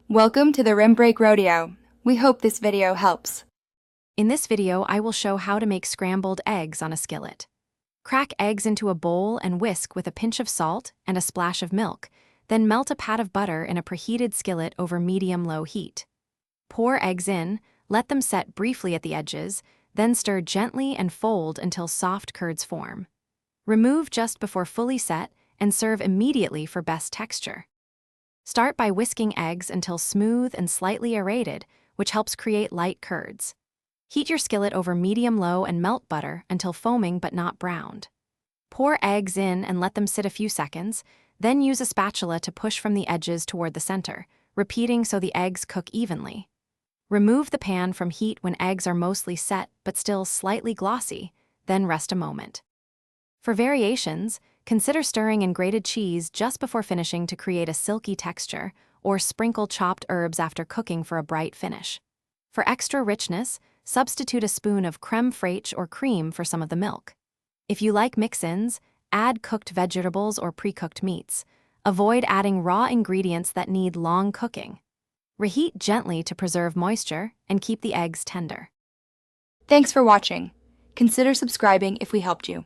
Welcome to the Rim Break Rodeo. We hope this video helps. In this video, I will show how to make scrambled eggs on a skillet. Crack eggs into a bowl and whisk with a pinch of salt and a splash of milk, then melt a pat of butter in a preheated skillet over medium-low heat. Pour eggs in, let them set briefly at the edges, then stir gently and fold until soft curds form. Remove just before fully set and serve immediately for best texture. Start by whisking eggs until smooth and slightly aerated, which helps create light curds. Heat your skillet over medium-low and melt butter until foaming but not browned. Pour eggs in and let them sit a few seconds, then use a spatula to push from the edges toward the center, repeating so the eggs cook evenly. Remove the pan from heat when eggs are mostly set but still slightly glossy, then rest a moment. For variations, consider stirring in grated cheese just before finishing to create a silky texture, or sprinkle chopped herbs after cooking for a bright finish. For extra richness, substitute a spoon of crème fraiche or cream for some of the milk. If you like mix-ins, add cooked vegetables or pre-cooked meats. Avoid adding raw ingredients that need long cooking. Reheat gently to preserve moisture and keep the eggs tender. Thanks for watching. Consider subscribing if we helped you.